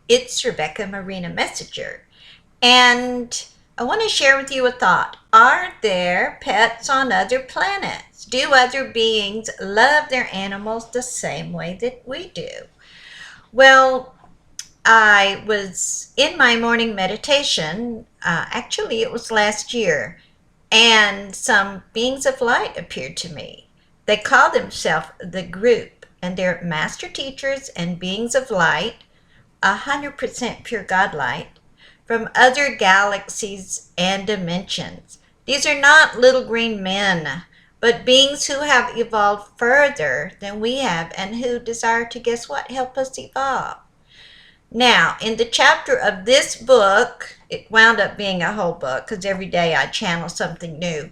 It's Rebecca Marina Messenger, and I want to share with you a thought. Are there pets on other planets? Do other beings love their animals the same way that we do? Well, I was in my morning meditation, actually, it was last year, and some beings of light appeared to me. They call themselves the group, and they're master teachers and beings of light, 100% pure God light, from other galaxies and dimensions. These are not little green men, but beings who have evolved further than we have and who desire to, guess what, help us evolve. Now, in the chapter of this book, it wound up being a whole book because every day I channel something new.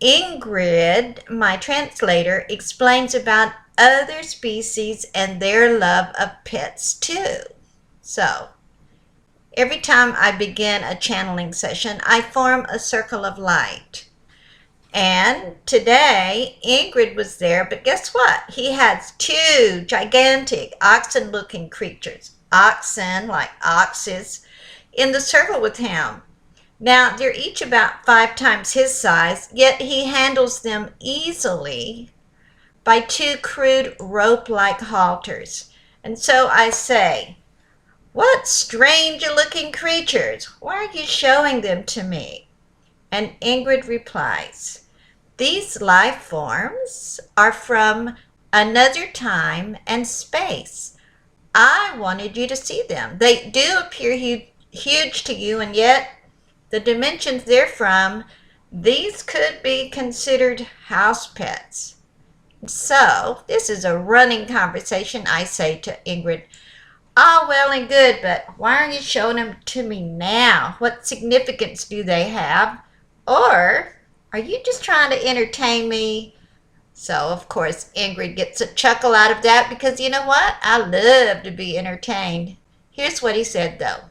Ingrid, my translator, explains about other species and their love of pets too. So, every time I begin a channeling session, I form a circle of light. And today, Ingrid was there, but guess what? He has two gigantic oxen-looking creatures, oxen like oxes, in the circle with him. Now, they're each about 5 times his size, yet he handles them easily by 2 crude rope-like halters. And so I say, "What strange-looking creatures! Why are you showing them to me?" And Ingrid replies, "These life forms are from another time and space. I wanted you to see them. They do appear huge to you, and yet the dimensions they're from, these could be considered house pets." So, this is a running conversation. I say to Ingrid, "Ah, well and good, but why are you showing them to me now? What significance do they have? Or are you just trying to entertain me?" So, of course, Ingrid gets a chuckle out of that because you know what? I love to be entertained. Here's what he said, though.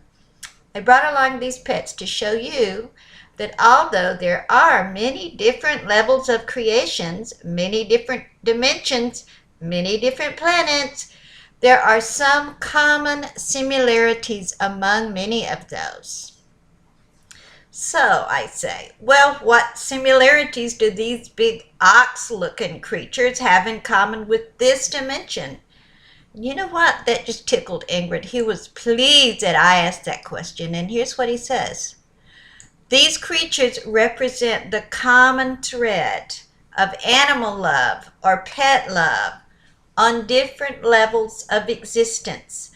"I brought along these pets to show you that although there are many different levels of creations, many different dimensions, many different planets, there are some common similarities among many of those." So I say, well, what similarities do these big ox-looking creatures have in common with this dimension? You know what? That just tickled Ingrid. He was pleased that I asked that question, and here's what he says. "These creatures represent the common thread of animal love or pet love on different levels of existence.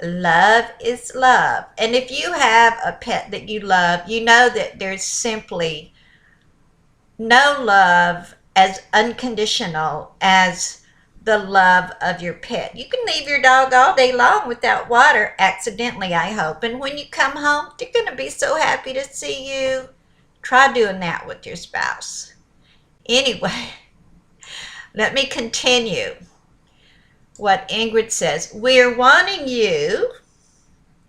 Love is love. And if you have a pet that you love, you know that there's simply no love as unconditional as the love of your pet. You can leave your dog all day long without water, accidentally, I hope. And when you come home, they're going to be so happy to see you. Try doing that with your spouse. Anyway, let me continue what Ingrid says. "We're wanting you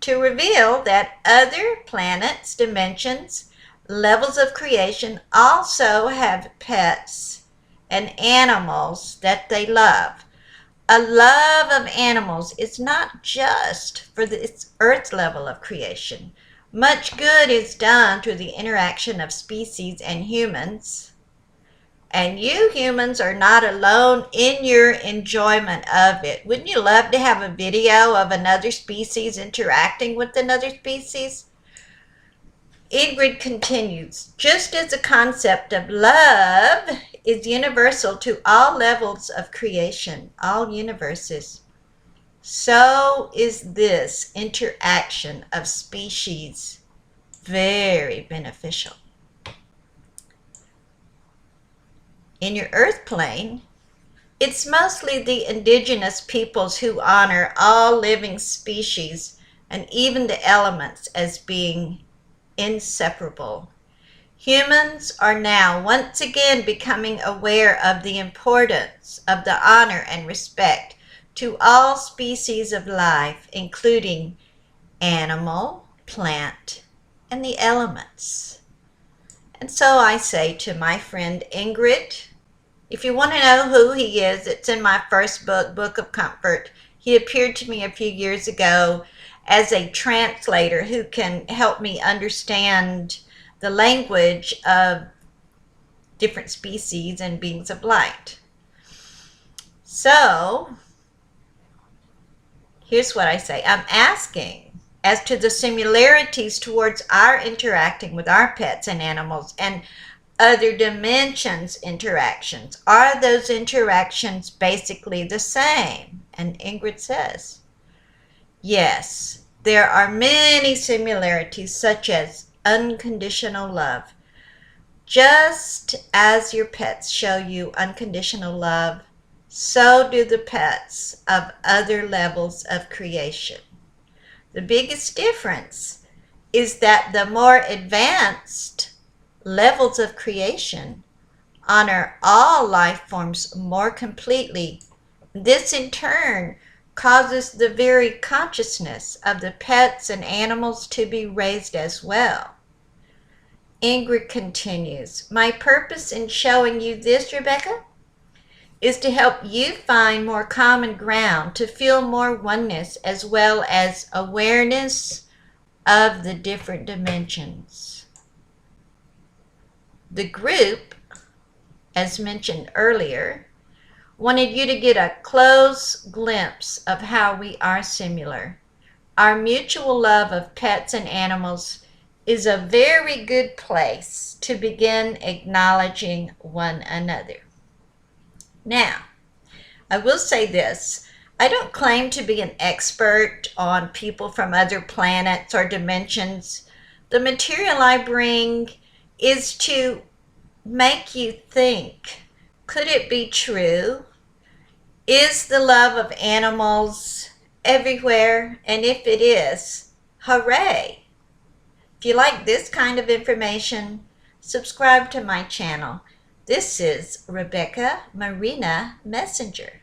to reveal that other planets, dimensions, levels of creation also have pets and animals that they love. A love of animals is not just for this earth level of creation. Much good is done through the interaction of species and humans. And you humans are not alone in your enjoyment of it." Wouldn't you love to have a video of another species interacting with another species? Ingrid continues, "Just as the concept of love is universal to all levels of creation, all universes, so is this interaction of species very beneficial. In your earth plane, it's mostly the indigenous peoples who honor all living species and even the elements as being inseparable. Humans are now once again becoming aware of the importance of the honor and respect to all species of life, including animal, plant, and the elements." And so I say to my friend Ingrid, if you want to know who he is, it's in my first book, Book of Comfort. He appeared to me a few years ago, as a translator who can help me understand the language of different species and beings of light. So, here's what I say. I'm asking as to the similarities towards our interacting with our pets and animals and other dimensions interactions. Are those interactions basically the same? And Ingrid says, yes, there are many similarities, such as unconditional love. Just as your pets show you unconditional love, so do the pets of other levels of creation. The biggest difference is that the more advanced levels of creation honor all life forms more completely. This in turn causes the very consciousness of the pets and animals to be raised as well. Ingrid continues, my purpose in showing you this, Rebecca, is to help you find more common ground, to feel more oneness, as well as awareness of the different dimensions. The group, as mentioned earlier, wanted you to get a close glimpse of how we are similar. Our mutual love of pets and animals is a very good place to begin acknowledging one another. Now, I will say this. I don't claim to be an expert on people from other planets or dimensions. The material I bring is to make you think. Could it be true? Is the love of animals everywhere? And if it is, hooray! If you like this kind of information, subscribe to my channel. This is Rebecca Marina Messenger.